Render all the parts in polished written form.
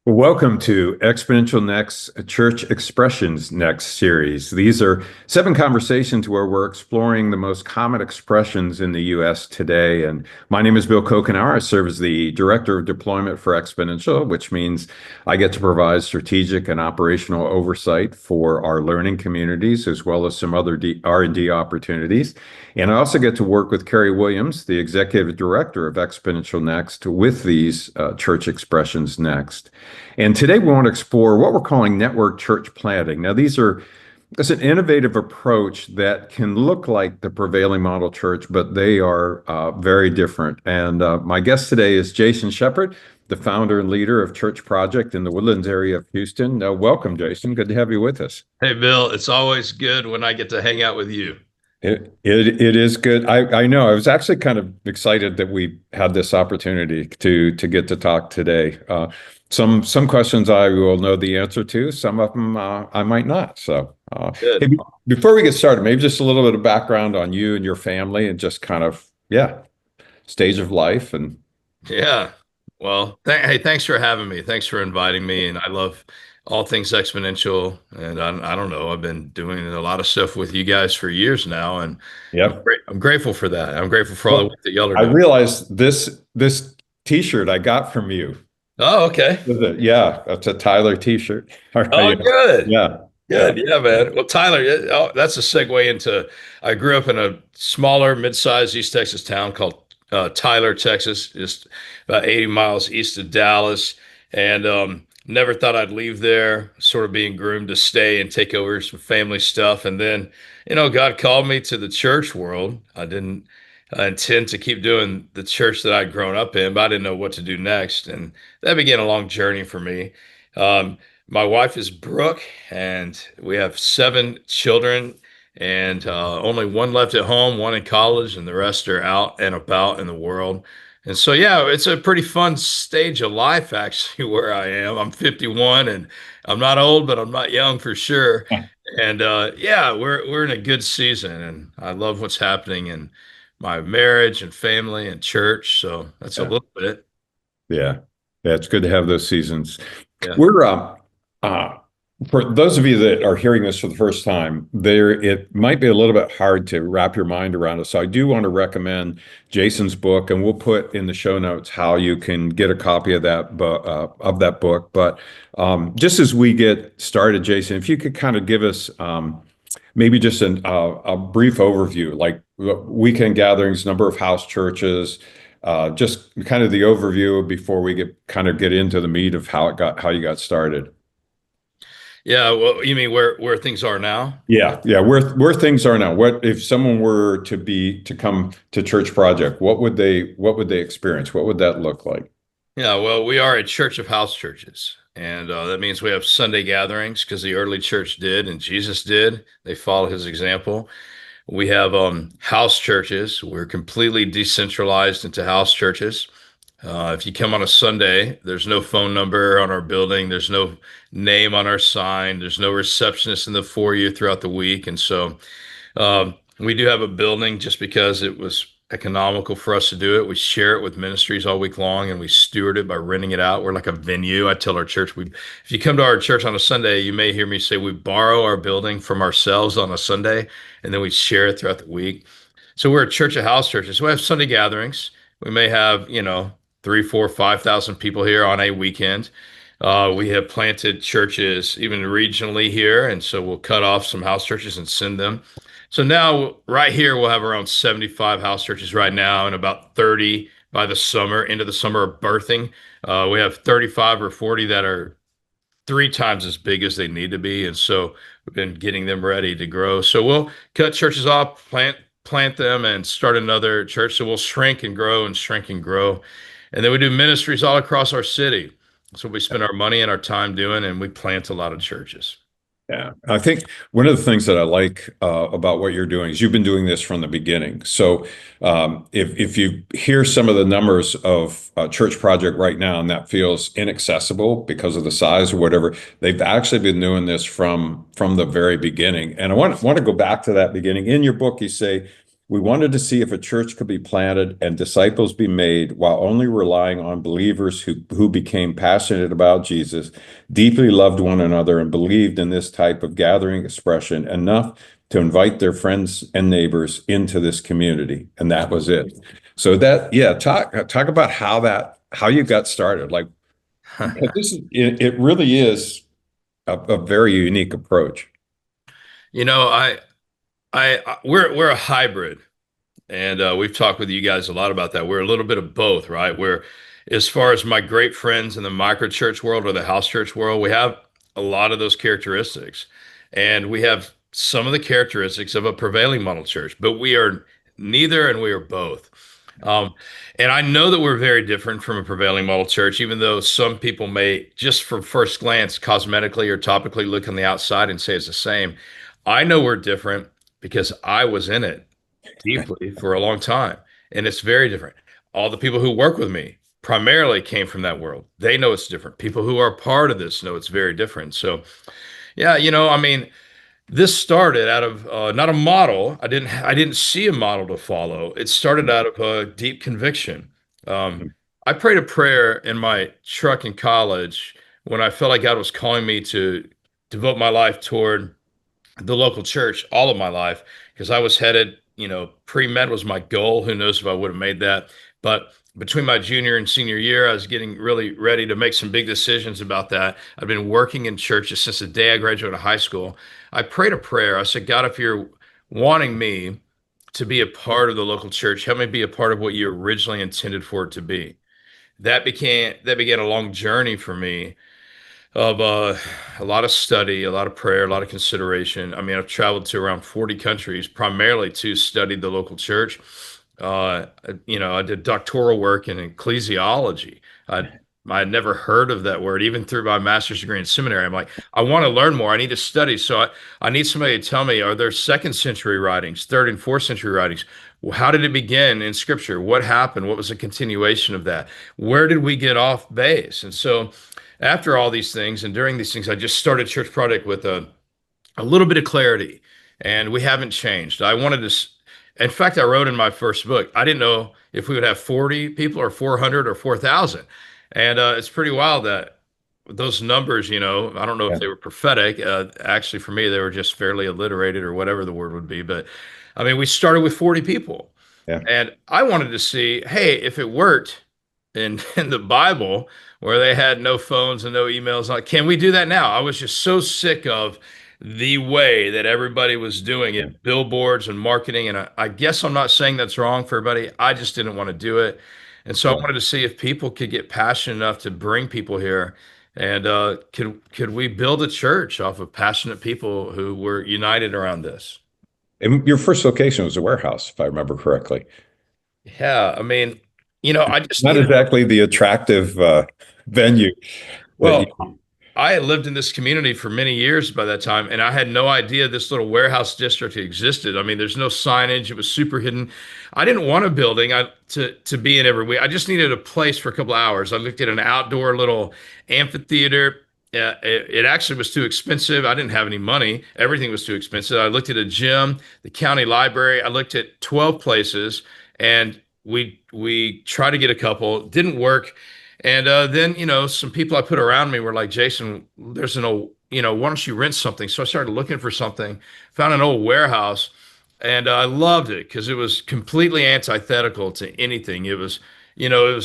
Welcome to Exponential Next Church Expressions Next series. These are 7 conversations where we're exploring the most common expressions in the U.S. today. And my name is Bill Couchenour. I serve as the Director of Deployment for Exponential, which means I get to provide strategic and operational oversight for our learning communities, as well as some other R&D opportunities. And I also get to work with Carrie Williams, the Executive Director of Exponential Next, with these Church Expressions Next. And today we want to explore what we're calling network church planting. Now, it's an innovative approach that can look like the prevailing model church, but they are very different. And my guest today is Jason Shepperd, the founder and leader of Church Project in the Woodlands area of Houston. Welcome, Jason. Good to have you with us. Hey, Bill, it's always good when I get to hang out with you. It is good. I know. I was actually kind of excited that we had this opportunity to get to talk today. Some questions I will know the answer to. Some of them I might not. So, Good. hey, before we get started, maybe just a little bit of background on you and your family, and just kind of stage of life and. Yeah. Well, hey, thanks for having me. Thanks for inviting me. And I love all things exponential. And I don't know, I've been doing a lot of stuff with you guys for years now, and Yep. I'm grateful for that. I'm grateful for all the Well, work that y'all are I doing. realized this T-shirt I got from you. Oh, okay. Was it? Yeah, that's a Tyler T-shirt. All Oh, right. good. Yeah. Yeah. Good. Yeah, man. Well, Tyler, that's a segue into I grew up in a smaller, mid-sized East Texas town called Tyler, Texas, just about 80 miles east of Dallas. And never thought I'd leave there, sort of being groomed to stay and take over some family stuff. And then, God called me to the church world. I didn't intend to keep doing the church that I'd grown up in, but I didn't know what to do next. And that began a long journey for me. Um, my wife is Brooke, and we have 7 children, and only one left at home, one in college, and the rest are out and about in the world. And so, yeah, it's a pretty fun stage of life, actually, where I am. I'm 51, and I'm not old, but I'm not young for sure. And yeah, we're in a good season, and I love what's happening in my marriage and family and church. So that's a Yeah. little bit. Yeah. Yeah. It's good to have those seasons. Yeah. We're uh for those of you that are hearing this for the first time, it might be a little bit hard to wrap your mind around it. So I do want to recommend Jason's book, and we'll put in the show notes how you can get a copy of that book. But just as we get started, Jason, if you could kind of give us maybe just a brief overview, like weekend gatherings, number of house churches, just kind of the overview before we get into the meat of how you got started. Yeah. Well, you mean where things are now? Yeah, yeah. Where things are now. What if someone were to come to Church Project? What would they experience? What would that look like? Yeah, well, we are a church of house churches. And that means we have Sunday gatherings because the early church did and Jesus did. They follow his example. We have house churches. We're completely decentralized into house churches. If you come on a Sunday, there's no phone number on our building. There's no name on our sign. There's no receptionist in the foyer throughout the week. And so we do have a building just because it was economical for us to do it. We share it with ministries all week long, and we steward it by renting it out. We're like a venue. I tell our church, if you come to our church on a Sunday, you may hear me say we borrow our building from ourselves on a Sunday, and then we share it throughout the week. So we're a church of house churches. So we have Sunday gatherings. We may have, 3, 4, 5,000 people here on a weekend. We have planted churches even regionally here, and so we'll cut off some house churches and send them. So now, right here, we'll have around 75 house churches right now, and about 30 by the summer, into the summer of birthing. We have 35 or 40 that are 3 times as big as they need to be, and so we've been getting them ready to grow. So we'll cut churches off, plant them, and start another church. So we'll shrink and grow and shrink and grow, and then we do ministries all across our city. That's what we spend our money and our time doing, and we plant a lot of churches. Yeah, I think one of the things that I like about what you're doing is you've been doing this from the beginning. So if you hear some of the numbers of Church Project right now, and that feels inaccessible because of the size or whatever, they've actually been doing this from the very beginning. And I want to go back to that beginning. In your book, you say We wanted to see if a church could be planted and disciples be made while only relying on believers who became passionate about Jesus, deeply loved one another, and believed in this type of gathering expression enough to invite their friends and neighbors into this community. And that was it. So that, yeah, talk about how you got started. Like, because it really is a very unique approach. You know, we're a hybrid. And we've talked with you guys a lot about that. We're a little bit of both, right? We're, as far as my great friends in the micro church world or the house church world, we have a lot of those characteristics. And we have some of the characteristics of a prevailing model church, but we are neither and we are both. Um, and I know that we're very different from a prevailing model church, even though some people may, just from first glance, cosmetically or topically look on the outside and say it's the same. I know we're different because I was in it deeply for a long time, and it's very different. All the people who work with me primarily came from that world. They know it's different. People who are part of this know it's very different. So, yeah, I mean, this started out of not a model. I didn't see a model to follow. It started out of a deep conviction. Um, I prayed a prayer in my truck in college when I felt like God was calling me to devote my life toward the local church all of my life because I was headed, pre-med was my goal. Who knows if I would have made that. But between my junior and senior year, I was getting really ready to make some big decisions about that. I've been working in churches since the day I graduated high school. I prayed a prayer. I said, God, if you're wanting me to be a part of the local church, help me be a part of what you originally intended for it to be. That began a long journey for me of a lot of study, a lot of prayer, a lot of consideration. I mean, I've traveled to around 40 countries, primarily to study the local church. I did doctoral work in ecclesiology. I I had never heard of that word, even through my master's degree in seminary. I'm like, I want to learn more. I need to study. So I need somebody to tell me, are there second century writings, third and fourth century writings? Well, how did it begin in scripture? What happened? What was the continuation of that? Where did we get off base? And so after all these things and during these things, I just started Church Project with a little bit of clarity, and we haven't changed. I wanted to, in fact, I wrote in my first book, I didn't know if we would have 40 people or 400 or 4,000. And it's pretty wild that those numbers, I don't know if Yeah, they were prophetic. Actually, for me, they were just fairly alliterated or whatever the word would be. But I mean, we started with 40 people. yeah, And I wanted to see, hey, if it worked in the Bible where they had no phones and no emails, like, can we do that now? I was just so sick of the way that everybody was doing yeah, it, billboards and marketing. And I guess I'm not saying that's wrong for everybody. I just didn't want to do it. And so I yeah. wanted to see if people could get passionate enough to bring people here. And could we build a church off of passionate people who were united around this? And your first location was a warehouse, if I remember correctly. Yeah, I mean, I just Not needed. exactly the attractive venue that Well, I had lived in this community for many years by that time, and I had no idea this little warehouse district existed. I mean, there's no signage; it was super hidden. I didn't want a building to be in every week. I just needed a place for a couple of hours. I looked at an outdoor little amphitheater. It actually was too expensive. I didn't have any money. Everything was too expensive. I looked at a gym, the county library. I looked at 12 places, and we tried to get a couple. Didn't work. And then, some people I put around me were like, Jason, there's an old, why don't you rent something? So I started looking for something, found an old warehouse, and I loved it because it was completely antithetical to anything. It was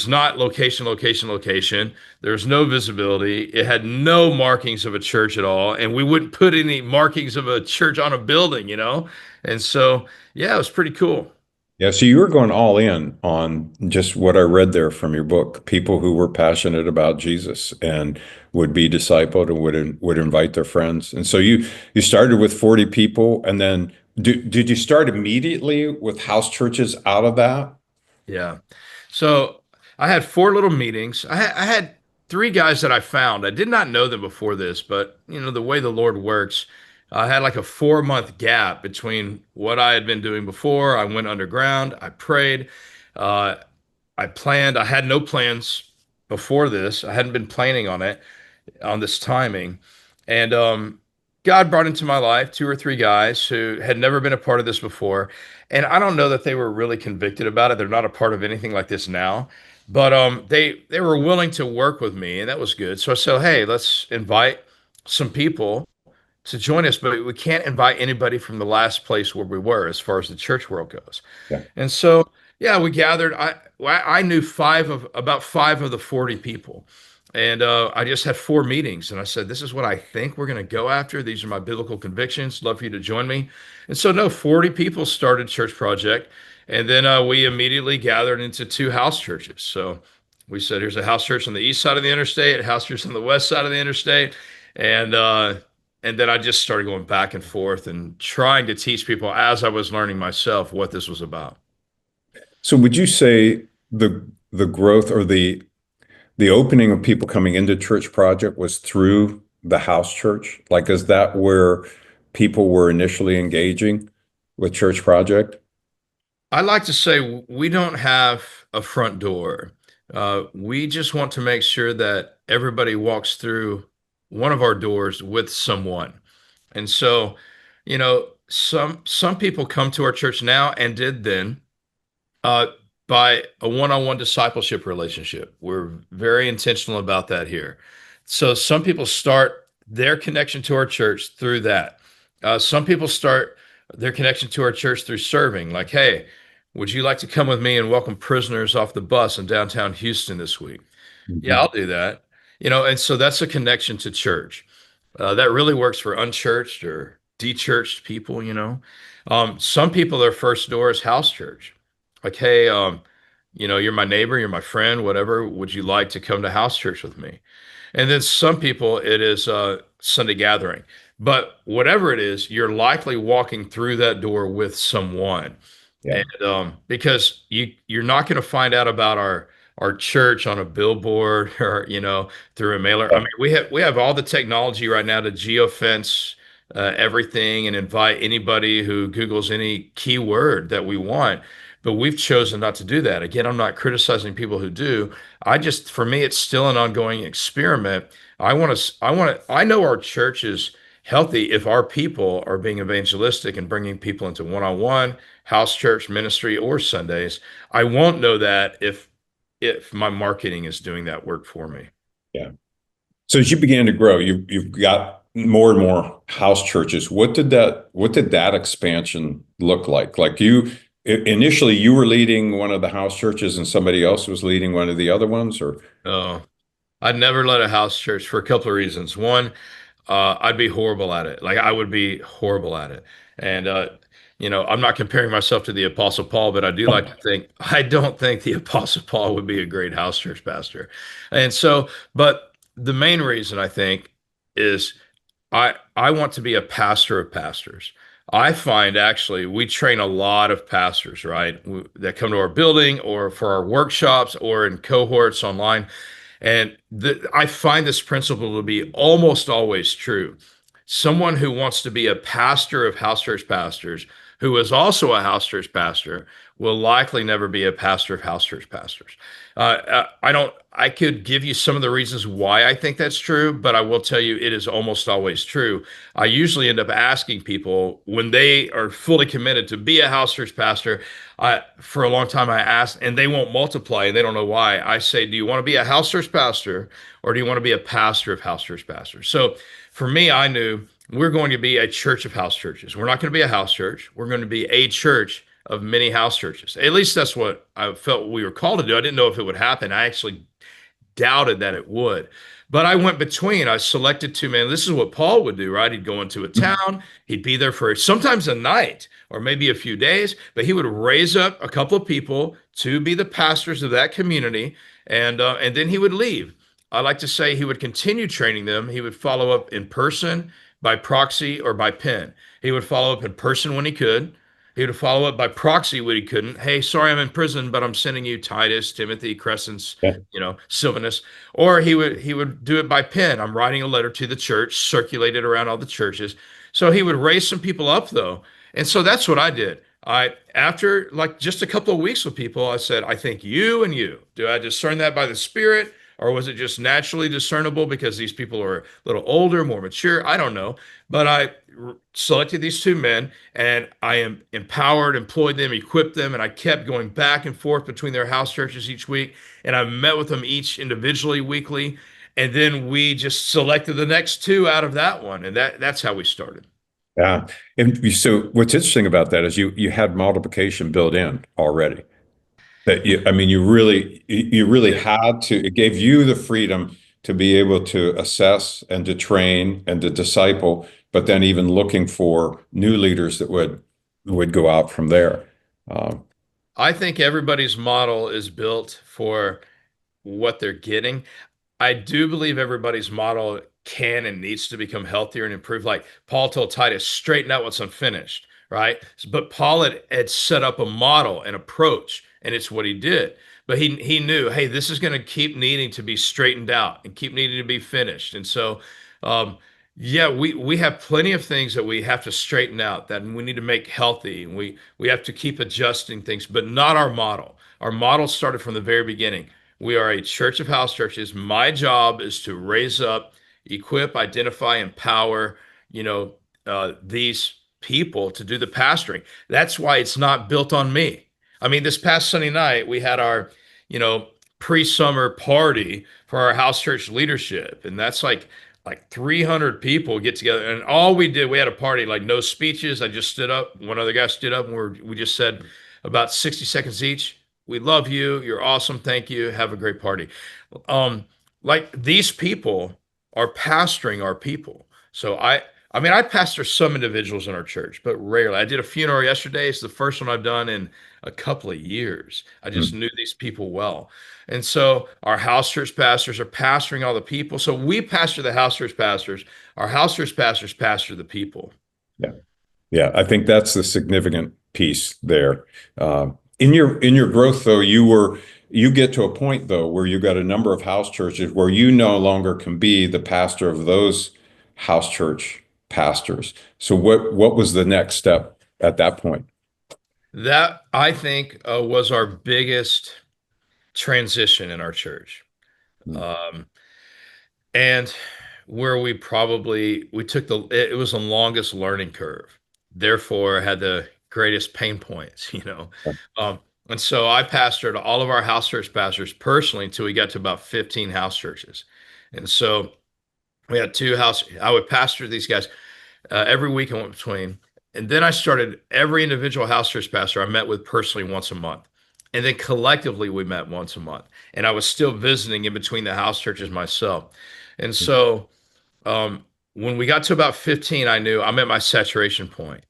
not location, location, location. There was no visibility. It had no markings of a church at all. And we wouldn't put any markings of a church on a building. And so, yeah, it was pretty cool. Yeah, so you were going all in on just what I read there from your book, people who were passionate about Jesus and would be discipled and would invite their friends. And so you started with 40 people, and then did you start immediately with house churches out of that? Yeah. So I had four little meetings. I had three guys that I found. I did not know them before this, but the way the Lord works, I had like a 4 month gap between what I had been doing before. I went underground. I prayed. Uh, I planned. I had no plans before this. I hadn't been planning on it, on this timing. And God brought into my life two or three guys who had never been a part of this before. And I don't know that they were really convicted about it. They're not a part of anything like this now. But they were willing to work with me, and that was good. So I said, hey, let's invite some people to join us, but we can't invite anybody from the last place where we were as far as the church world goes. Yeah. And so, yeah, we gathered. I knew about five of the 40 people. And I just had four meetings, and I said, "This is what I think we're going to go after. These are my biblical convictions. Love for you to join me." And so, no, 40 people started Church Project, and then we immediately gathered into two house churches. So we said, "Here's a house church on the east side of the interstate, a house church on the west side of the interstate," and uh, and then I just started going back and forth and trying to teach people as I was learning myself what this was about. So would you say the growth or the opening of people coming into Church Project was through the house church? Like, is that where people were initially engaging with Church Project? I like to say we don't have a front door. We just want to make sure that everybody walks through one of our doors with someone. And so, some people come to our church now and did then uh, by a one-on-one discipleship relationship. We're very intentional about that here. So some people start their connection to our church through that. Some people start their connection to our church through serving, like, hey, would you like to come with me and welcome prisoners off the bus in downtown Houston this week? Yeah, Mhm. I'll do that. And so that's a connection to church. That really works for unchurched or dechurched people. Some people, their first door is house church. Like, hey, you're my neighbor, you're my friend, whatever. Would you like to come to house church with me? And then some people, it is Sunday gathering. But whatever it is, you're likely walking through that door with someone. Yeah. And because you're not going to find out about our church on a billboard or through a mailer. I mean, we have all the technology right now to geofence everything and invite anybody who Googles any keyword that we want. But we've chosen not to do that. Again, I'm not criticizing people who do. For me, it's still an ongoing experiment. I know our church is healthy if our people are being evangelistic and bringing people into one-on-one house church ministry or Sundays. I won't know that if my marketing is doing that work for me. Yeah. So as you began to grow, you've got more and more house churches. What did that expansion look like? Like initially you were leading one of the house churches and somebody else was leading one of the other ones, or Oh, I'd never led a house church for a couple of reasons. One, I'd be horrible at it. Like I would be horrible at it. And I'm not comparing myself to the Apostle Paul, but I do like to think I don't think the Apostle Paul would be a great house church pastor. And so, but the main reason I think is I want to be a pastor of pastors. I find actually we train a lot of pastors, right, that come to our building or for our workshops or in cohorts online. And I find this principle to be almost always true. Someone who wants to be a pastor of house church pastors, who is also a house church pastor, will likely never be a pastor of house church pastors. I don't. I could give you some of the reasons why I think that's true, but I will tell you it is almost always true. I usually end up asking people when they are fully committed to be a house church pastor. For a long time, I ask, and they won't multiply, and they don't know why. I say, "Do you want to be a house church pastor, or do you want to be a pastor of house church pastors?" So for me, I knew we're going to be a church of house churches. We're not going to be a house church. We're going to be a church of many house churches. At least that's what I felt we were called to do. I didn't know if it would happen. I actually doubted that it would. But I went between. I selected two men. This is what Paul would do, right? He'd go into a town. He'd be there for sometimes a night or maybe a few days, but he would raise up a couple of people to be the pastors of that community, and then he would leave. I like to say he would continue training them. He would follow up in person, by proxy, or by pen. He would follow up in person when he could. He would follow up by proxy when he couldn't. Hey, sorry, I'm in prison, but I'm sending you Titus, Timothy, Crescens, yeah, Silvanus. Or he would do it by pen. I'm writing a letter to the church, circulate it around all the churches. So he would raise some people up though. And so that's what I did. After like just a couple of weeks with people, I said, I think you and you. Do I discern that by the Spirit? or was it just naturally discernible because these people are a little older, more mature? I don't know. But selected these two men and I am empowered, employed them, equipped them, and I kept going back and forth between their house churches each week. And I met with them each individually weekly. And then we just selected the next two out of that one. And that's how we started. Yeah. And so what's interesting about that is you had multiplication built in already. That you, I mean, you really Yeah. had to, it gave you the freedom to be able to assess and to train and to disciple, but then even looking for new leaders that would go out from there. Um, I think everybody's model is built for what they're getting. I do believe everybody's model can and needs to become healthier and improve. Like Paul told Titus, straighten out what's unfinished, right? But Paul had set up a model, an approach, and it's what he did. But he knew, hey, this is going to keep needing to be straightened out and keep needing to be finished. And so, um, yeah, we have plenty of things that we have to straighten out that we need to make healthy. And we have to keep adjusting things, but not our model. Our model started from the very beginning. We are a church of house churches. My job is to raise up, equip, identify, empower, these people to do the pastoring. That's why it's not built on me. I mean, this past Sunday night, we had our, you know, pre-summer party for our house church leadership. And that's like 300 people get together. And all we did, we had a party, like no speeches. I just stood up. One other guy stood up and we just said about 60 seconds each. We love you. You're awesome. Thank you. Have a great party. Um, like these people are pastoring our people. So I mean, I pastor some individuals in our church, but rarely. I did a funeral yesterday. It's the first one I've done in a couple of years. I just hmm. knew these people well. And so our house church pastors are pastoring all the people. So we pastor the house church pastors. Our house church pastors pastor the people. Yeah. Yeah. I think that's the significant piece there. In your growth, though, you get to a point though where you got a number of house churches where you no longer can be the pastor of those house church pastors. So what was the next step at that point? That I think was our biggest transition in our church. Hmm. Um, and where we took it was the longest learning curve, therefore had the greatest pain points, um, and so I pastored all of our house church pastors personally until we got to about 15 house churches. And so we had two house I would pastor these guys every week in between. And then I started every individual house church pastor I met with personally once a month. And then collectively we met once a month. And I was still visiting in between the house churches myself. And so when we got to about 15, I knew I'm at my saturation point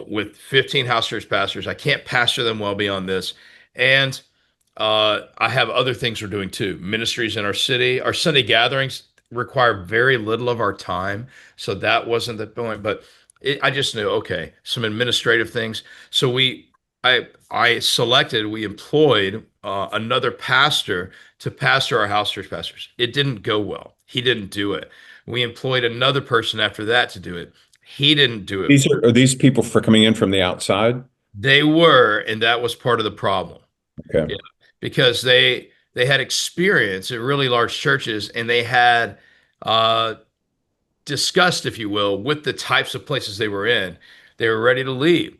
with 15 house church pastors. I can't pastor them well beyond this. And I have other things we're doing too. Ministries in our city. Our Sunday gatherings require very little of our time. So that wasn't the point. But I just knew, okay, some administrative things. So we employed another pastor to pastor our house church pastors. It didn't go well. He didn't do it. We employed another person after that to do it. He didn't do it. Are these people for coming in from the outside? They were, and that was part of the problem. Okay. Yeah, because they had experience at really large churches, and they had uh, disgust, if you will, with the types of places they were in. They were ready to leave,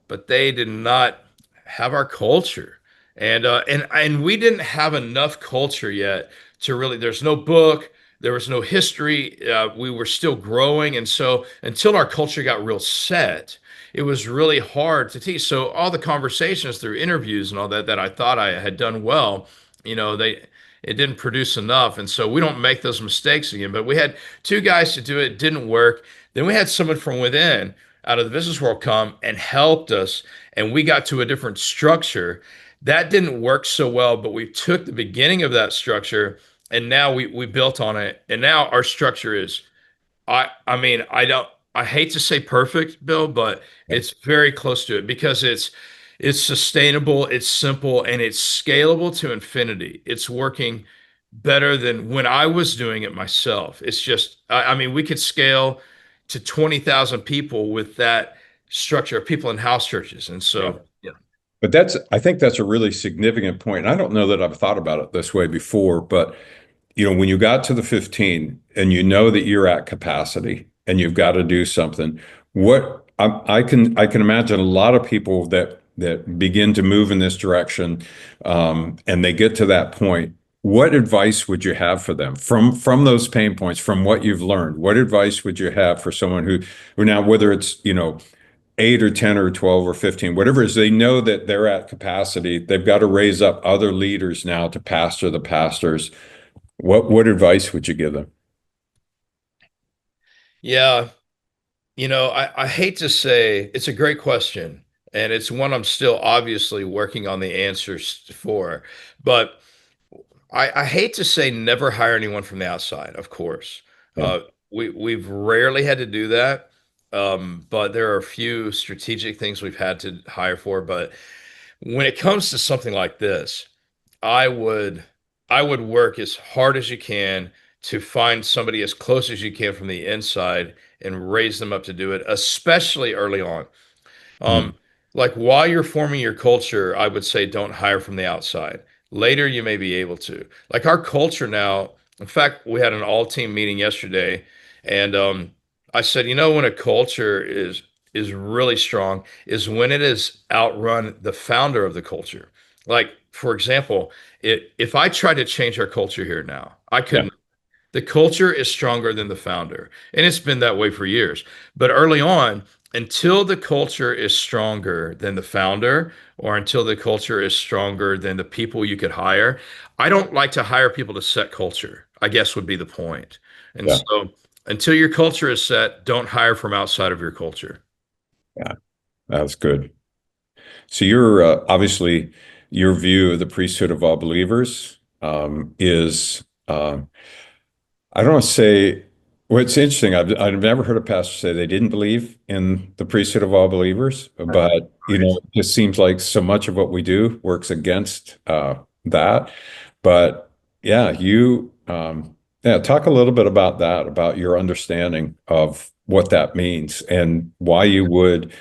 but they did not have our culture, and we didn't have enough culture yet to really. There's no book. There was no history. We were still growing, and so until our culture got real set, it was really hard to teach. So all the conversations through interviews and all that I thought I had done well, they it didn't produce enough. And so we don't make those mistakes again. But we had two guys to do it, didn't work. Then we had someone from within out of the business world come and helped us, and we got to a different structure. That didn't work so well, but we took the beginning of that structure and now we built on it. And now our structure is I mean, I hate to say perfect, Bill, but it's very close to it because it's sustainable, it's simple, and it's scalable to infinity. It's working better than when I was doing it myself. It's just I mean, we could scale to 20,000 people with that structure of people in house churches. And Yeah. so, yeah. But I think that's a really significant point. And I don't know that I've thought about it this way before, but when you got to the 15 and you know that you're at capacity and you've got to do something, I can imagine a lot of people that begin to move in this direction, and they get to that point. What advice would you have for them from those pain points, from what you've learned? What advice would you have for someone who now, whether it's, 8 or 10 or 12 or 15, whatever it is, they know that they're at capacity. They've got to raise up other leaders now to pastor the pastors. What advice would you give them? Yeah, I hate to say it's a great question, and it's one I'm still obviously working on the answers for. But I hate to say never hire anyone from the outside, of course. Yeah. We've rarely had to do that, but there are a few strategic things we've had to hire for. But when it comes to something like this, I would I would work as hard as you can to find somebody as close as you can from the inside and raise them up to do it, especially early on. Mm, Um, like while you're forming your culture, I would say don't hire from the outside. Later, you may be able to. Like our culture now, in fact, we had an all-team meeting yesterday, and I said, when a culture is really strong is when it has outrun the founder of the culture. Like, for example, if I try to change our culture here now, I yeah. couldn't. The culture is stronger than the founder, and it's been that way for years. But early on, until the culture is stronger than the founder, or until the culture is stronger than the people you could hire, I don't like to hire people to set culture, I guess would be the point. And Yeah. so until your culture is set, don't hire from outside of your culture. Yeah. That's good. So you're obviously your view of the priesthood of all believers is I don't want to say, well, it's interesting. I've never heard a pastor say they didn't believe in the priesthood of all believers, but Right. it just seems like so much of what we do works against that. But yeah, yeah, talk a little bit about that, about your understanding of what that means and why you would,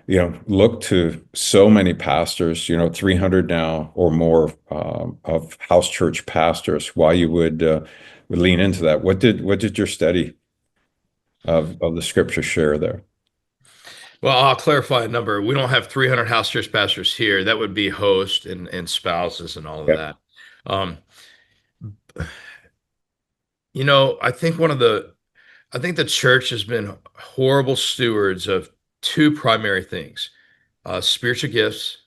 look to so many pastors, 300 now or more of house church pastors, why you would lean into that. What did your study of the scripture share there? Well, I'll clarify a number. We don't have 300 house church pastors here. That would be host and spouses and all of Yeah. that. Um, I think the church has been horrible stewards of two primary things, spiritual gifts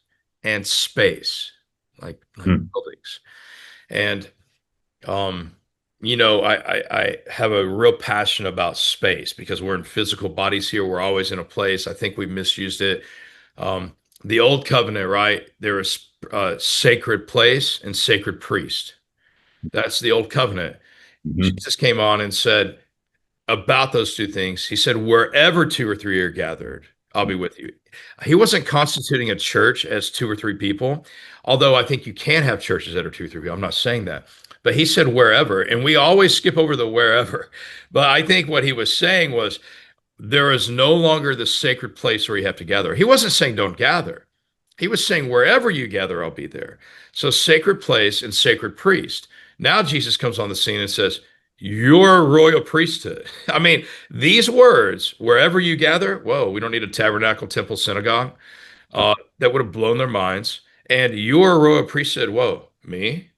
and space, like Mm, buildings. And um, I have a real passion about space because we're in physical bodies here. We're always in a place. I think we misused it. Um, the old covenant, right? There is sacred place and sacred priest. That's the old covenant. mhm, Jesus came on and said, about those two things. He said, wherever two or three are gathered, I'll be with you. He wasn't constituting a church as two or three people, although I think you can have churches that are two or three people. I'm not saying that. But he said wherever, and we always skip over the wherever. But I think what he was saying was there is no longer the sacred place where you have to gather. He wasn't saying don't gather. He was saying wherever you gather, I'll be there. So sacred place and sacred priest. Now Jesus comes on the scene and says, you're a royal priesthood. I mean, these words, wherever you gather, whoa, we don't need a tabernacle, temple, synagogue. That would have blown their minds. And you're a royal priesthood. Whoa, me?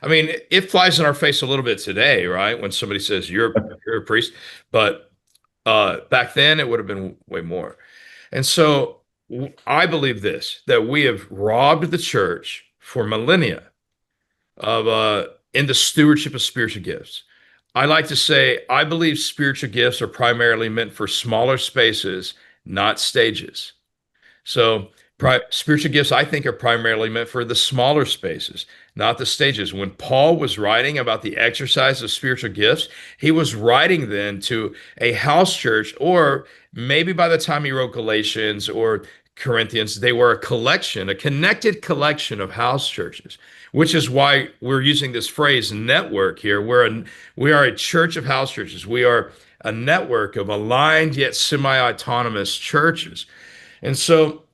I mean, it flies in our face a little bit today, right? When somebody says you're a priest, but back then it would have been way more. And so I believe this, that we have robbed the church for millennia of in the stewardship of spiritual gifts. I like to say I believe spiritual gifts are primarily meant for smaller spaces, not stages. So, spiritual gifts, I think, are primarily meant for the smaller spaces, not the stages. When Paul was writing about the exercise of spiritual gifts, he was writing then to a house church, or maybe by the time he wrote Galatians or Corinthians, they were a collection, a connected collection of house churches, which is why we're using this phrase network here. We are a church of house churches. We are a network of aligned yet semi-autonomous churches. And so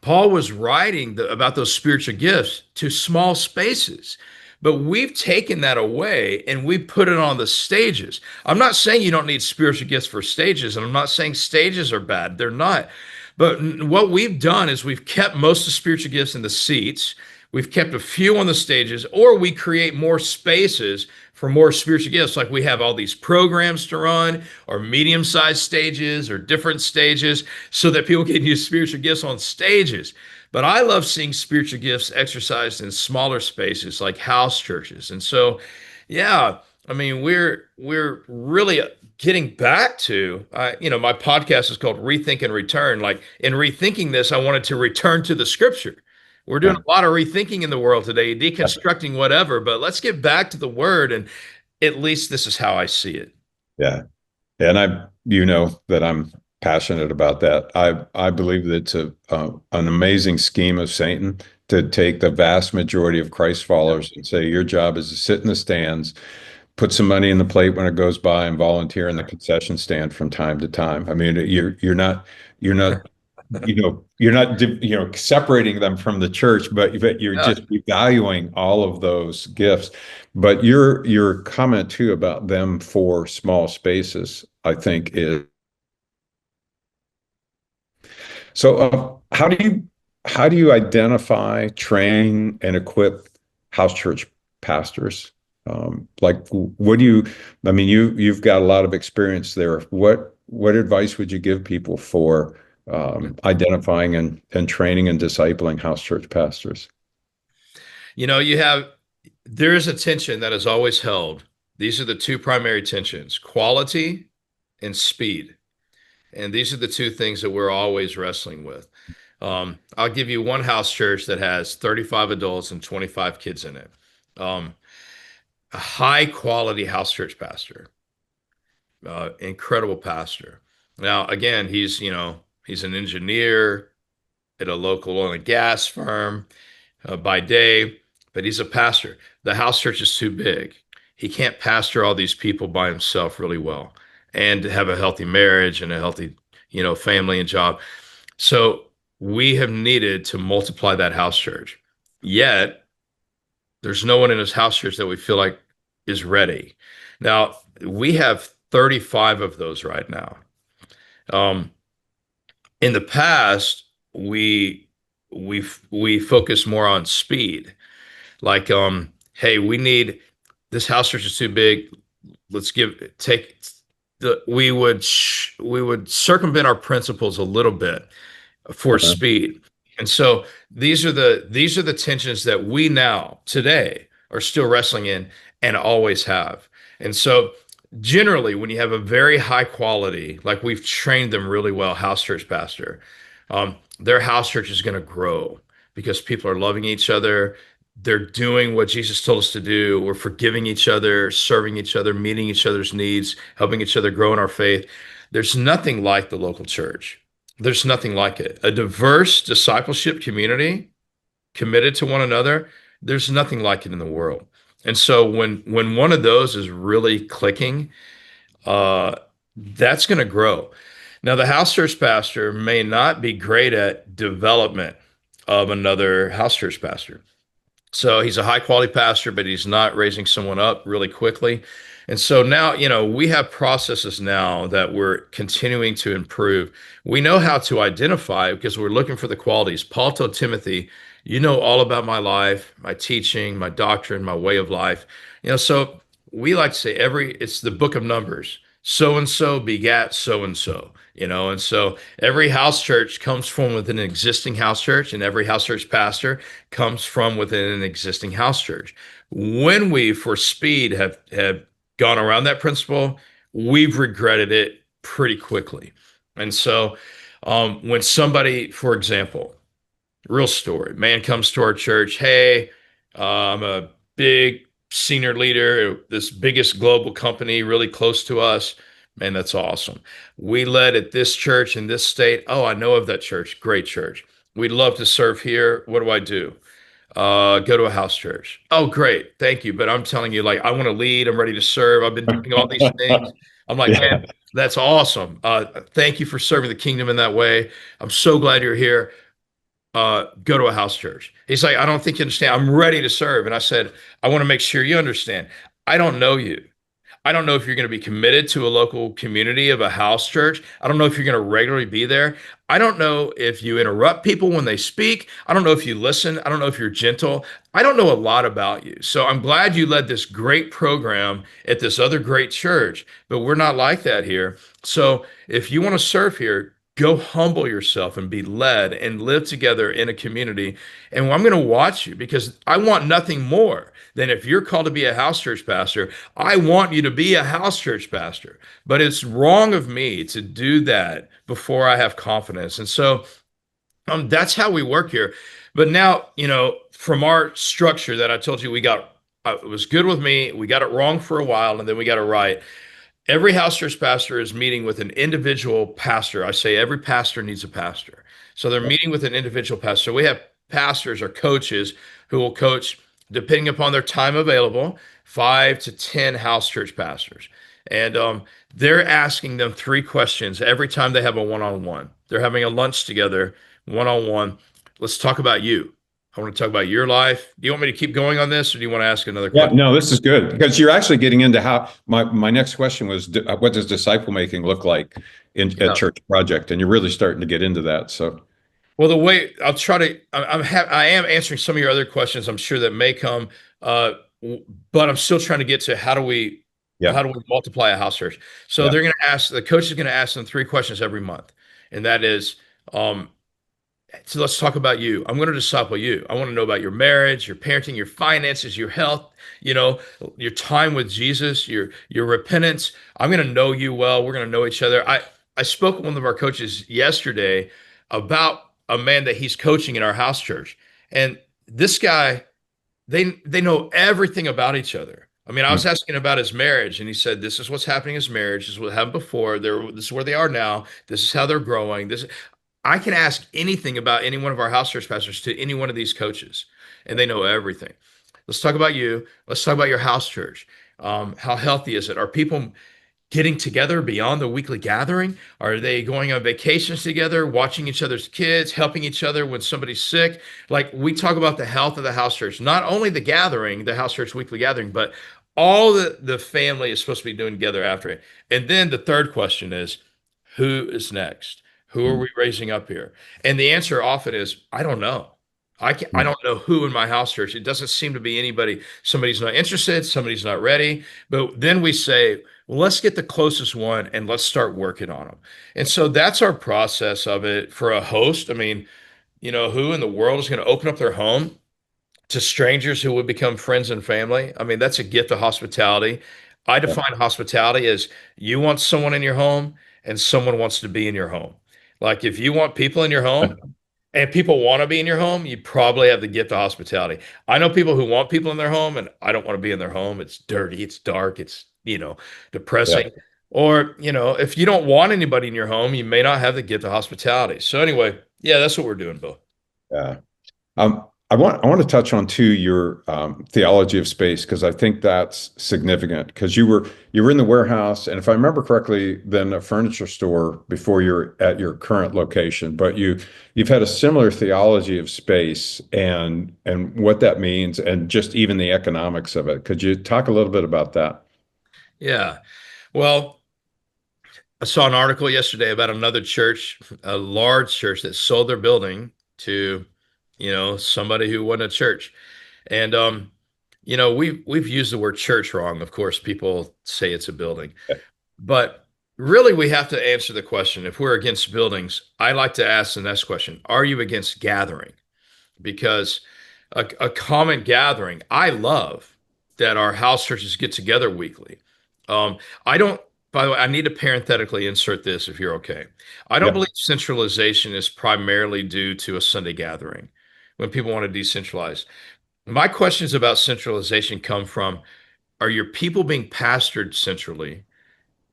Paul was writing about those spiritual gifts to small spaces. But we've taken that away and we put it on the stages. I'm not saying you don't need spiritual gifts for stages, and I'm not saying stages are bad. They're not. But what we've done is we've kept most of the spiritual gifts in the seats. We've kept a few on the stages, or we create more spaces for more spiritual gifts. Like we have all these programs to run, or medium-sized stages, or different stages, so that people can use spiritual gifts on stages. But I love seeing spiritual gifts exercised in smaller spaces like house churches. And so, yeah, I mean, we're really getting back to, my podcast is called Rethink and Return. Like in rethinking this, I wanted to return to the scripture. We're doing Yeah. a lot of rethinking in the world today, deconstructing whatever, but let's get back to the word. And at least this is how I see it. Yeah. And you know that I'm passionate about that. I believe that it's an amazing scheme of Satan to take the vast majority of Christ followers and say, your job is to sit in the stands, put some money in the plate when it goes by, and volunteer in the concession stand from time to time. I mean, you're not separating them from the church, but you're Yeah. just valuing all of those gifts. But your comment too about them for small spaces, I think is so. How do you identify, train, and equip house church pastors? Like, what do you? I mean, you've got a lot of experience there. What advice would you give people for identifying and training and discipling house church pastors? You know, there is a tension that is always held. These are the two primary tensions, quality and speed. And these are the two things that we're always wrestling with. I'll give you one house church that has 35 adults and 25 kids in it. Um, a high quality house church pastor, incredible pastor. Now, again, he's an engineer at a local oil and gas firm by day, but he's a pastor. The house church is too big. He can't pastor all these people by himself really well and have a healthy marriage and a healthy, family and job. So we have needed to multiply that house church. Yet there's no one in his house church that we feel like is ready. Now we have 35 of those right now. Um, in the past, we focus more on speed. Like, hey, we need this house church is too big. Let's take the we would circumvent our principles a little bit for Uh-huh. speed. And so these are the tensions that we now today are still wrestling in and always have. And so generally when you have a very high quality, like we've trained them really well, house church pastor, their house church is going to grow because people are loving each other. They're doing what Jesus told us to do. We're forgiving each other, serving each other, meeting each other's needs, helping each other grow in our faith. There's nothing like the local church. There's nothing like it. A diverse discipleship community committed to one another, there's nothing like it in the world. And so when one of those is really clicking, uh, that's going to grow. Now, the house church pastor may not be great at development of another house church pastor. So he's a high quality pastor, but he's not raising someone up really quickly. And so now, we have processes now that we're continuing to improve. We know how to identify because we're looking for the qualities. Paul told Timothy, you know all about my life, my teaching, my doctrine, my way of life. So we like to say it's the book of Numbers. So and so begat so and so, and so every house church comes from within an existing house church, and every house church pastor comes from within an existing house church. When we, for speed, have gone around that principle, we've regretted it pretty quickly. And so, when somebody, for example, real story, man comes to our church, hey, I'm a big senior leader at this biggest global company, really close to us. Man, that's awesome. We led at this church in this state. Oh, I know of that church. Great church. We'd love to serve here. What do I do? Go to a house church. Oh, great. Thank you. But I'm telling you, like, I want to lead. I'm ready to serve. I've been doing all these things. I'm like, man, Yeah. that's awesome. Thank you for serving the kingdom in that way. I'm so glad you're here. go to a house church. He's like, I don't think you understand. I'm ready to serve. And I said, I want to make sure you understand. I don't know you. I don't know if you're going to be committed to a local community of a house church. I don't know if you're going to regularly be there. I don't know if you interrupt people when they speak. I don't know if you listen. I don't know if you're gentle. I don't know a lot about you. So I'm glad you led this great program at this other great church, but we're not like that here. So if you want to serve here, go humble yourself and be led and live together in a community. And I'm going to watch you because I want nothing more than if you're called to be a house church pastor, I want you to be a house church pastor. But it's wrong of me to do that before I have confidence. And so that's how we work here. But now, from our structure that I told you, it was good with me. We got it wrong for a while and then we got it right. Every house church pastor is meeting with an individual pastor. I say every pastor needs a pastor. So they're meeting with an individual pastor. We have pastors or coaches who will coach, depending upon their time available, 5 to 10 house church pastors. And they're asking them 3 questions every time they have a one-on-one. They're having a lunch together, one-on-one. Let's talk about you. I want to talk about your life. Do you want me to keep going on this, or do you want to ask another Yeah, question? no, this is good because you're actually getting into how my next question was, what does disciple making look like in at Yeah. Church Project? And you're really starting to get into that. So, Well, the way I'll try to, I am answering some of your other questions. I'm sure that may come, uh, but I'm still trying to get to yeah, how do we multiply a house church? So yeah. they're going to ask the coach is going to ask them 3 questions every month, and that is, um, so let's talk about you. I'm going to disciple you. I want to know about your marriage, your parenting, your finances, your health, you know, your time with Jesus, your repentance. I'm going to know you well. We're going to know each other. I spoke with one of our coaches yesterday about a man that he's coaching in our house church. And this guy, they know everything about each other. I mean, I was Mm. asking about his marriage, and he said, "This is what's happening in his marriage. This is what happened before. This is where they are now. This is how they're growing. This." I can ask anything about any one of our house church pastors to any one of these coaches, and they know everything. Let's talk about you. Let's talk about your house church. How healthy is it? Are people getting together beyond the weekly gathering? Are they going on vacations together, watching each other's kids, helping each other when somebody's sick? Like we talk about the health of the house church, not only the gathering, the house church weekly gathering, but all the family is supposed to be doing together after it. And then the third question is, who is next? Who are Mm. we raising up here? And the answer often is, I don't know. I Mm. don't know who in my house church. It doesn't seem to be anybody. Somebody's not interested, somebody's not ready. But then we say, well, let's get the closest one and let's start working on them. And so that's our process of it for a host. I mean, who in the world is going to open up their home to strangers who would become friends and family? I mean, that's a gift of hospitality. I Yeah. define hospitality as you want someone in your home and someone wants to be in your home. Like if you want people in your home, and people want to be in your home, you probably have the gift of hospitality. I know people who want people in their home, and I don't want to be in their home. It's dirty, it's dark, it's, Yeah. depressing. Or, if you don't want anybody in your home, you may not have the gift of hospitality. So anyway, yeah, that's what we're doing, Bill. Yeah. I want to touch on too your theology of space because I think that's significant because you were in the warehouse and if I remember correctly, then a furniture store before you're at your current location. But you've had a similar theology of space and what that means and just even the economics of it. Could you talk a little bit about that? Yeah. Well, I saw an article yesterday about another church, a large church that sold their building to, somebody who wasn't a church. And we've used the word church wrong. Of course, people say it's a building. But really, we have to answer the question. If we're against buildings, I like to ask the next question. Are you against gathering? Because a common gathering, I love that our house churches get together weekly. I don't, by the way, I need to parenthetically insert this if you're okay. I don't Yeah. believe centralization is primarily due to a Sunday gathering when people want to decentralize. My questions about centralization come from, are your people being pastored centrally?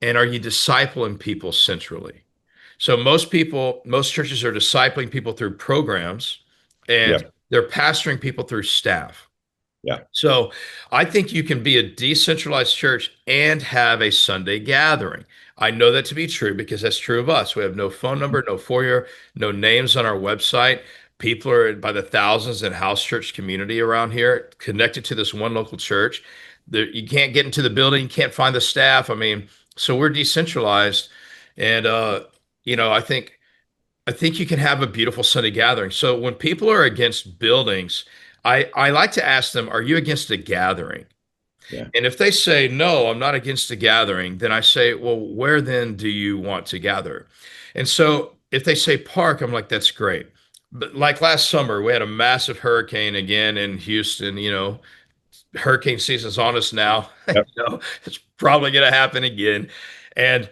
And are you discipling people centrally? So most churches are discipling people through programs and Yeah. they're pastoring people through staff. Yeah. So I think you can be a decentralized church and have a Sunday gathering. I know that to be true because that's true of us. We have no phone number, no foyer, no names on our website. people are by the thousands in house church community around here, connected to this one local church. You can't get into the building, you can't find the staff. I mean, so we're decentralized, and I think you can have a beautiful Sunday gathering. So when people are against buildings, I like to ask them, are you against a gathering? Yeah. And if they say, no, I'm not against the gathering, then I say, well, where then do you want to gather? And so if they say park, I'm like, that's great. But like last summer, we had a massive hurricane again in Houston. Hurricane season's on us now. Yep. It's probably going to happen again. And,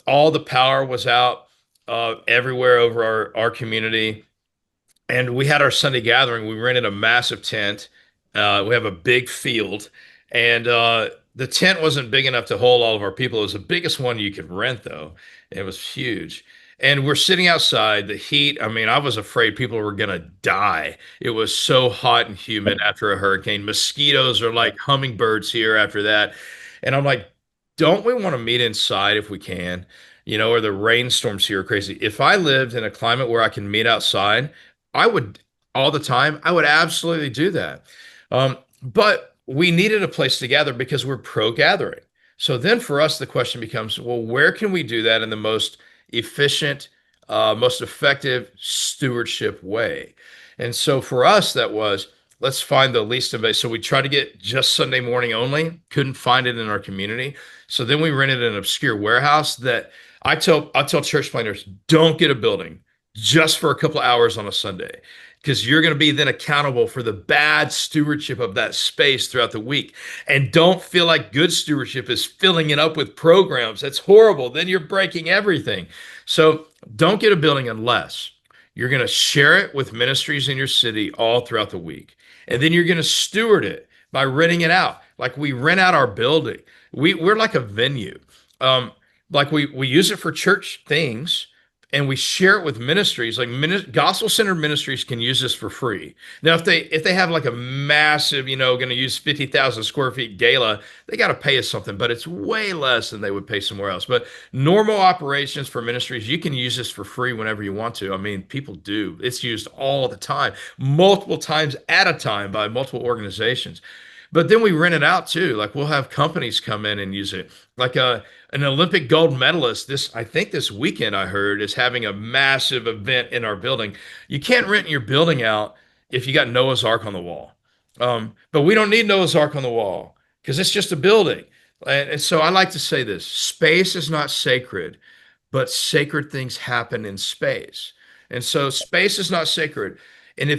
all the power was out everywhere over our community. And we had our Sunday gathering. We rented a massive tent. We have a big field, and the tent wasn't big enough to hold all of our people. It was the biggest one you could rent, though. It was huge. And we're sitting outside, the heat. I mean, I was afraid people were going to die. It was so hot and humid after a hurricane. Mosquitoes are like hummingbirds here after that. And I'm like, don't we want to meet inside if we can? Or the rainstorms here are crazy. If I lived in a climate where I can meet outside, I would all the time. I would absolutely do that. But we needed a place to gather because we're pro gathering. So then for us, the question becomes, well, where can we do that in the most efficient, most effective stewardship way? And so for us, that was let's find the least invasive. So we tried to get just Sunday morning only, couldn't find it in our community. So then we rented an obscure warehouse that I tell church planners, don't get a building just for a couple of hours on a Sunday, because you're going to be then accountable for the bad stewardship of that space throughout the week. And don't feel like good stewardship is filling it up with programs. That's horrible. Then you're breaking everything. So don't get a building unless you're going to share it with ministries in your city all throughout the week. And then you're going to steward it by renting it out. Like we rent out our building. We're like a venue. Like we use it for church things, and we share it with ministries. Like gospel centered ministries can use this for free. Now if they have like a massive, going to use 50,000 square feet gala, they got to pay us something, but it's way less than they would pay somewhere else. But normal operations for ministries, you can use this for free whenever you want to. I mean, people do. It's used all the time, multiple times at a time by multiple organizations. But then we rent it out too. Like we'll have companies come in and use it. Like an Olympic gold medalist, I think this weekend I heard is having a massive event in our building. You can't rent your building out if you got Noah's Ark on the wall. But we don't need Noah's Ark on the wall because it's just a building. And so I like to say this: space is not sacred, but sacred things happen in space. And so space is not sacred. And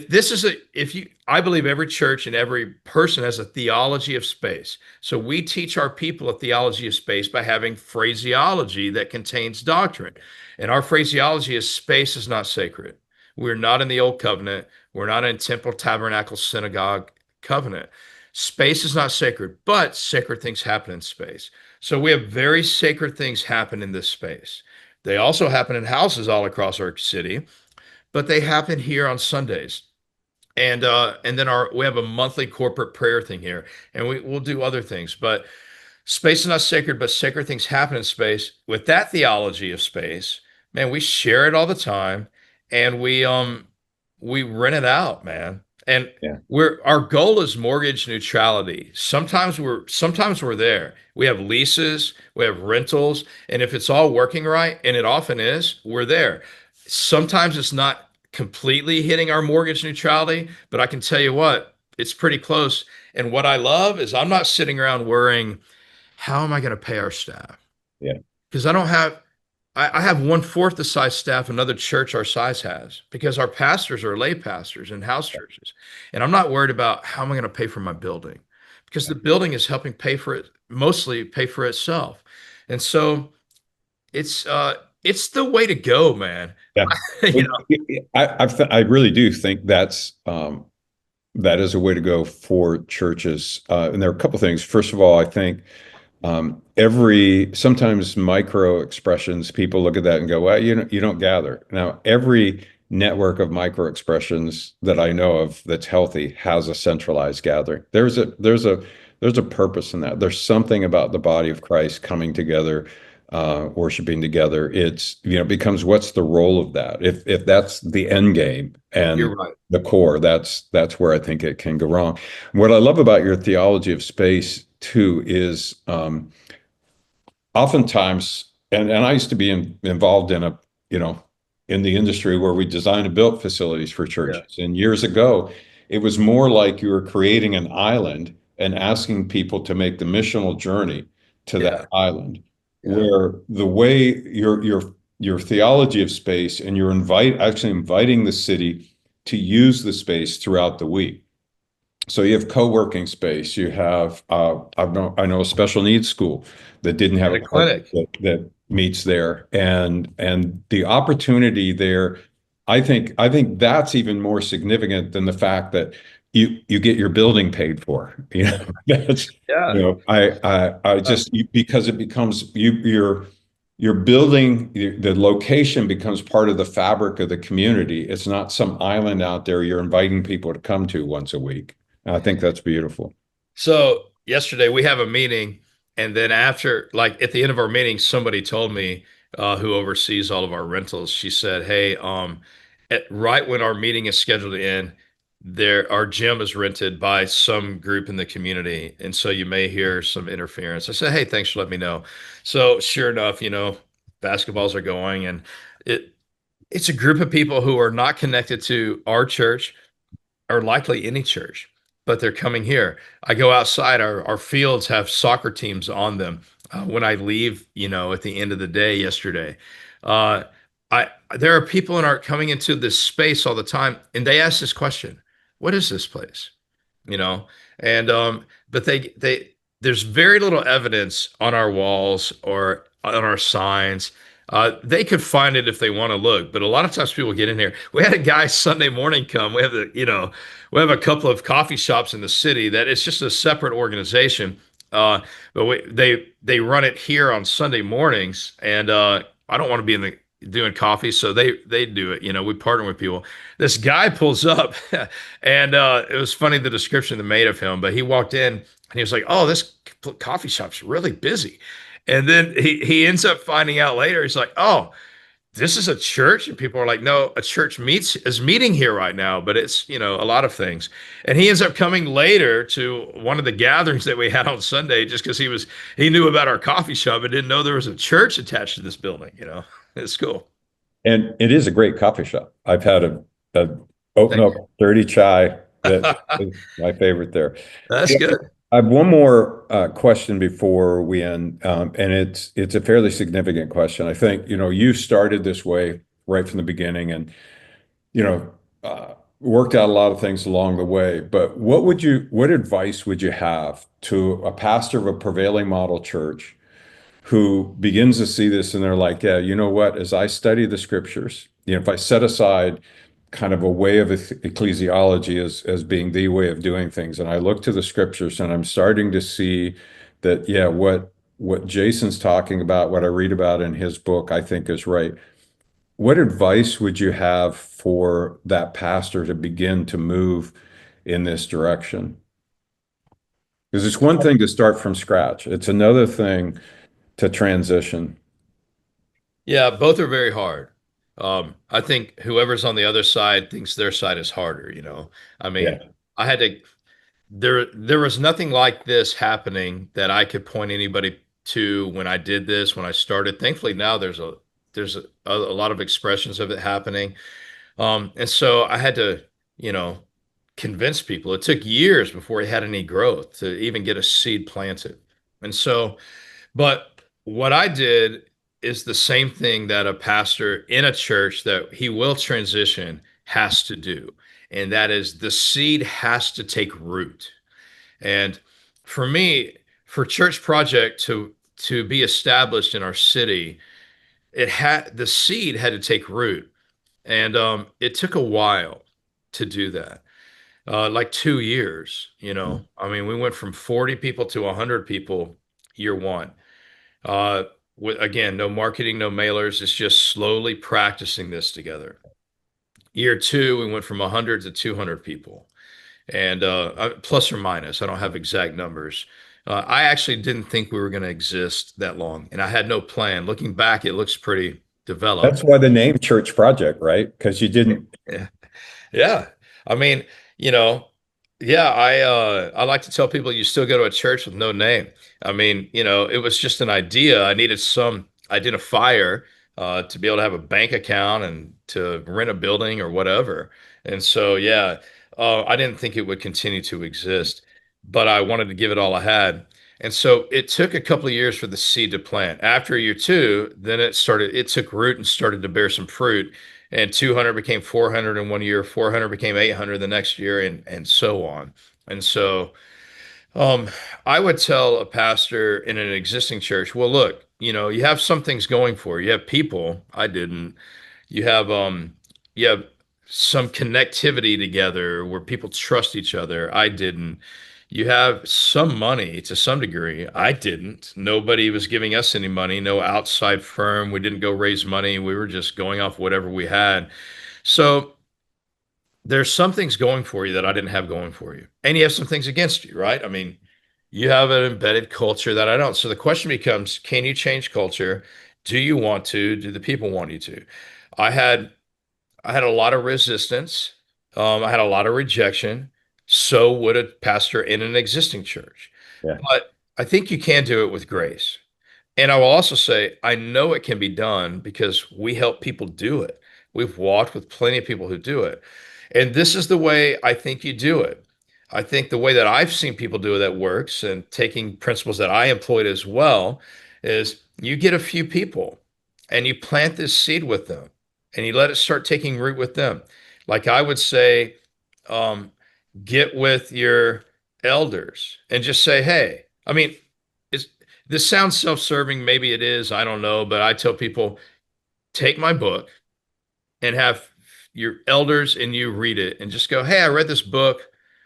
I believe every church and every person has a theology of space. So we teach our people a theology of space by having phraseology that contains doctrine. And our phraseology is space is not sacred. We're not in the old covenant. We're not in temple, tabernacle, synagogue covenant. Space is not sacred, but sacred things happen in space. So we have very sacred things happen in this space. They also happen in houses all across our city, but they happen here on Sundays. And then we have a monthly corporate prayer thing here, and we'll do other things. But space is not sacred, but sacred things happen in space. With that theology of space, man, we share it all the time, and we rent it out, man. And Yeah. our goal is mortgage neutrality. Sometimes we're there. We have leases, we have rentals, and if it's all working right, and it often is, we're there. Sometimes it's not completely hitting our mortgage neutrality, but I can tell you what, it's pretty close. And what I love is I'm not sitting around worrying, how am I going to pay our staff? Yeah. Because I have one-fourth the size staff another church our size has, because our pastors are lay pastors in house churches. And I'm not worried about how am I going to pay for my building, because the building is helping mostly pay for itself. And so it's the way to go, man. Yeah. You know, I really do think that is a way to go for churches. And there are a couple things. First of all, I think sometimes micro expressions, people look at that and go, well, you don't gather. Now, every network of micro expressions that I know of that's healthy has a centralized gathering. There's a purpose in that. There's something about the body of Christ coming together worshiping together. It's, becomes what's the role of that? If that's the end game You're and right. the core, that's where I think it can go wrong. What I love about your theology of space too is oftentimes, and I used to be involved in in the industry where we designed and built facilities for Yeah. churches. And years ago, it was more like you were creating an island and asking people to make the missional journey to Yeah. that island, Yeah. where the way your theology of space and you're actually inviting the city to use the space throughout the week. So you have co-working space. You have I know a special needs school that didn't have And a a part clinic. that meets there, and the opportunity there. I think that's even more significant than the fact that you get your building paid for. That's Yeah. I Uh, just because it becomes you're building the location becomes part of the fabric of the community. It's not some island out there you're inviting people to come to once a week. I think that's beautiful. So yesterday we have a meeting, and then after, like at the end of our meeting, somebody told me who oversees all of our rentals. She said, "Hey, right when our meeting is scheduled to end, there our gym is rented by some group in the community, and so you may hear some interference." I said, "Hey, thanks for letting me know." So sure enough, basketballs are going, and it's a group of people who are not connected to our church or likely any church, but they're coming here. I go outside, our fields have soccer teams on them. When I leave, at the end of the day yesterday, uh, there are people in art coming into this space all the time, and they ask this question: "What is this place?" you know and but there's very little evidence on our walls or on our signs. They could find it if they want to look, but a lot of times people get in here. We had a guy Sunday morning come. We have a couple of coffee shops in the city that it's just a separate organization, uh but they run it here on Sunday mornings, and I don't want to be in the doing coffee, so they do it. We partner with people. This guy pulls up and it was funny the description they made of him, but he walked in and he was like, "Oh, this coffee shop's really busy." And then he ends up finding out later, he's like, "Oh, this is a church?" And people are like, "No, a church is meeting here right now, but it's, a lot of things." And he ends up coming later to one of the gatherings that we had on Sunday just because he knew about our coffee shop and didn't know there was a church attached to this building. It's cool. And it is a great coffee shop. I've had a oat Thank milk dirty chai that you. is my favorite there. That's Yeah, good. I have one more question before we end, and it's a fairly significant question. I think you started this way right from the beginning, and you know worked out a lot of things along the way. But what advice would you have to a pastor of a prevailing model church who begins to see this and they're like, yeah, you know what? As I study the scriptures, if I set aside kind of a way of ecclesiology as being the way of doing things, and I look to the scriptures and I'm starting to see that, yeah, what Jason's talking about, what I read about in his book, I think is right. What advice would you have for that pastor to begin to move in this direction? Because it's one thing to start from scratch. It's another thing to transition. Yeah, both are very hard. I think whoever's on the other side thinks their side is harder. I mean, Yeah. I had to there was nothing like this happening that I could point anybody to when I did this, when I started. Thankfully now there's a lot of expressions of it happening. And so I had to, you know, convince people. It took years before he had any growth to even get a seed planted. And so but what I did is the same thing that a pastor in a church that he will transition has to do. And that is the seed has to take root. And for me, for Church Project to be established in our city, the seed had to take root. And it took a while to do that. Like 2 years. I mean, we went from 40 people to 100 people year one. Uh, again, no marketing, no mailers. It's just slowly practicing this together. Year two, we went from 100 to 200 people, and plus or minus. I don't have exact numbers. I actually didn't think we were going to exist that long, and I had no plan. Looking back, it looks pretty developed. That's why the name Church Project, right? Because you didn't. Yeah. Yeah. I mean, you know, yeah, I like to tell people you still go to a church with no name. I mean, it was just an idea. I needed some identifier to be able to have a bank account and to rent a building or whatever. And so, yeah, I didn't think it would continue to exist, but I wanted to give it all I had. And so it took a couple of years for the seed to plant. After year two, then it took root and started to bear some fruit, and 200 became 400 in one year, 400 became 800 the next year, and so on. And so, um, I would tell a pastor in an existing church, well, look, you have some things going for you. You have people. I didn't. You have you have some connectivity together where people trust each other. I didn't. You have some money to some degree. I didn't. Nobody was giving us any money, no outside firm. We didn't go raise money. We were just going off whatever we had. So there's some things going for you that I didn't have going for you. And you have some things against you, right? I mean, you have an embedded culture that I don't. So the question becomes, can you change culture? Do you want to? Do the people want you to? I had I had a lot of resistance. I had a lot of rejection. So would a pastor in an existing church. Yeah. But I think you can do it with grace. And I will also say, I know it can be done because we help people do it. We've walked with plenty of people who do it. And this is the way I think you do it. I think the way that I've seen people do it that works, and taking principles that I employed as well, is you get a few people and you plant this seed with them and you let it start taking root with them. Like I would say, um, get with your elders and just say, hey, I mean, is this sounds self-serving? Maybe it is. I don't know. But I tell people, take my book and have your elders and you read it and just go, hey, I read this book,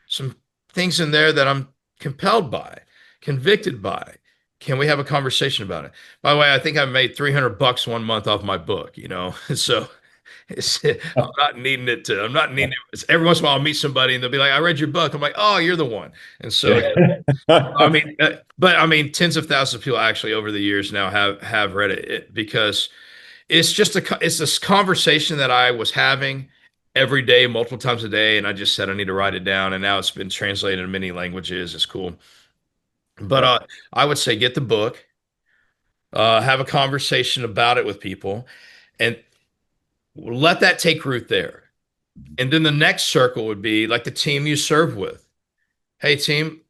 some things in there that I'm compelled by, convicted by. Can we have a conversation about it? By the way, I think I made $300 one month off my book, So I'm not needing it. Every once in a while I'll meet somebody and they'll be like, I read your book. I'm like, oh, you're the one. And so, yeah, I Yeah. mean, but I mean, tens of thousands of people actually over the years now have read it because it's this conversation that I was having every day, multiple times a day, and I just said I need to write it down, and now it's been translated in many languages. It's cool, but Yeah. I would say get the book, have a conversation about it with people, and let that take root there. And then the next circle would be like the team you serve with. Hey, team,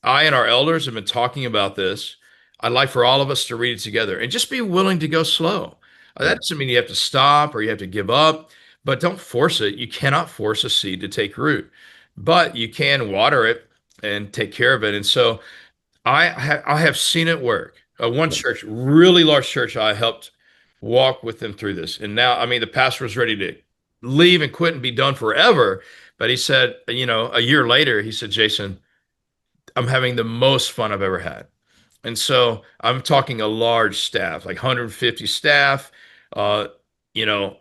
I and our elders have been talking about this. I'd like for all of us to read it together and just be willing to go slow. That Yeah. doesn't mean you have to stop or you have to give up, but don't force it. You cannot force a seed to take root, but you can water it and take care of it. And so I have seen it work. One Yeah. church, really large church, I helped walk with them through this. And now, I mean, the pastor was ready to leave and quit and be done forever. But he said, a year later, he said, Jason, I'm having the most fun I've ever had. And so I'm talking a large staff, like 150 staff. Uh, you know,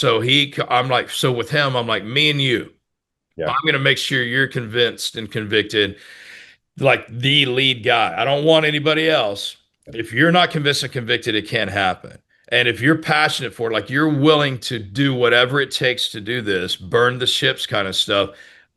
I'm like, so with him, I'm like, me and you, Yeah. I'm going to make sure you're convinced and convicted, like the lead guy. I don't want anybody else. If you're not convinced and convicted, it can't happen. And if you're passionate for it, like you're willing to do whatever it takes to do this, burn the ships kind of stuff,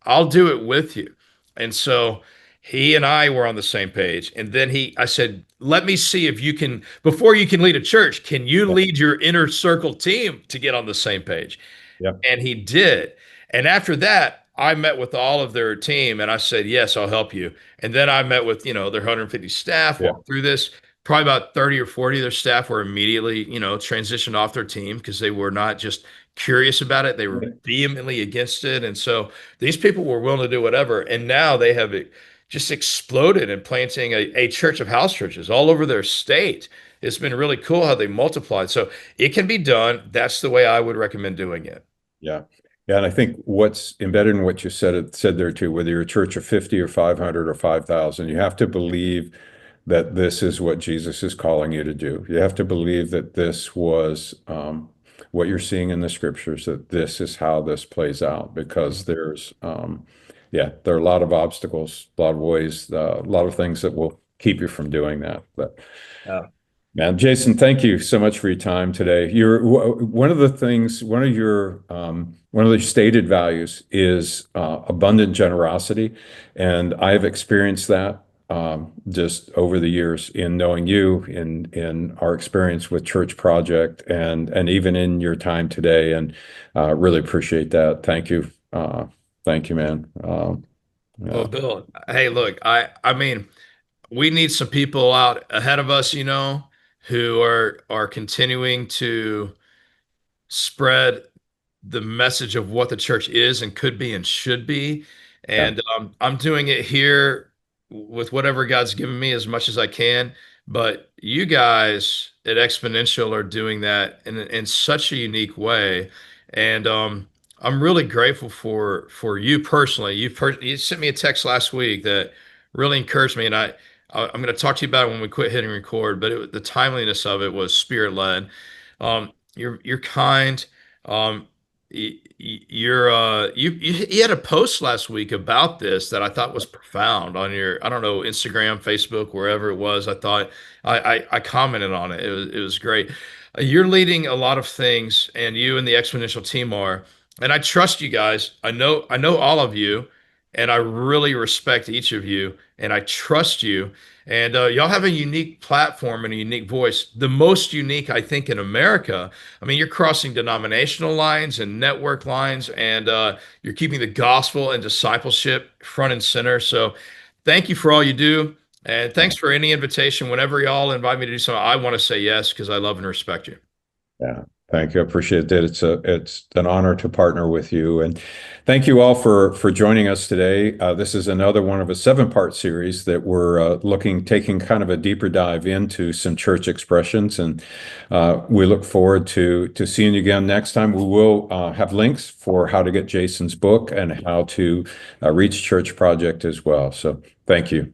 I'll do it with you. And so he and I were on the same page. And then I said, let me see if you can, before you can lead a church, can you Yeah. lead your inner circle team to get on the same page? Yeah. And he did. And after that, I met with all of their team and I said, yes, I'll help you. And then I met with, their 150 staff, Yeah. walked through this. Probably about 30 or 40 of their staff were immediately, transitioned off their team because they were not just curious about it. They were vehemently against it. And so these people were willing to do whatever. And now they have just exploded and planting a church of house churches all over their state. It's been really cool how they multiplied. So it can be done. That's the way I would recommend doing it. Yeah. Yeah. And I think what's embedded in what you said there too, whether you're a church of 50 or 500 or 5,000, you have to believe that this is what Jesus is calling you to do. You have to believe that this was what you're seeing in the scriptures, that this is how this plays out, because yeah, there are a lot of obstacles, a lot of ways, a lot of things that will keep you from doing that. But Yeah. man, Jason, thank you so much for your time today. One of the things, one of the stated values is abundant generosity, and I've experienced that just over the years in knowing you, in our experience with Church Project, and even in your time today, and really appreciate that. Thank you, man. Well, Yeah, Bill, hey, look, I mean, we need some people out ahead of us, who are continuing to spread the message of what the church is and could be and should be. yeah, And I'm doing it here with whatever God's given me as much as I can. But you guys at Exponential are doing that in such a unique way. And I'm really grateful for you personally. You sent me a text last week that really encouraged me, and I'm going to talk to you about it when we quit hitting record. But the timeliness of it was spirit led. You're kind. Um, you had a post last week about this that I thought was profound on your, I don't know, Instagram, Facebook, wherever it was. I thought I commented on it. It was great. You're leading a lot of things, and you and the Exponential team are, and I trust you guys. I know all of you, and I really respect each of you, and I trust you. And y'all have a unique platform and a unique voice, the most unique, I think, in America. I mean, you're crossing denominational lines and network lines, and you're keeping the gospel and discipleship front and center. So, thank you for all you do, and thanks for any invitation. Whenever y'all invite me to do something, I want to say yes because I love and respect you. yeah. Thank you. I appreciate that. It's an honor to partner with you, and thank you all for joining us today. This is another one of a seven-part series that we're taking kind of a deeper dive into some church expressions, and we look forward to seeing you again next time. We will have links for how to get Jason's book and how to reach Church Project as well. So thank you.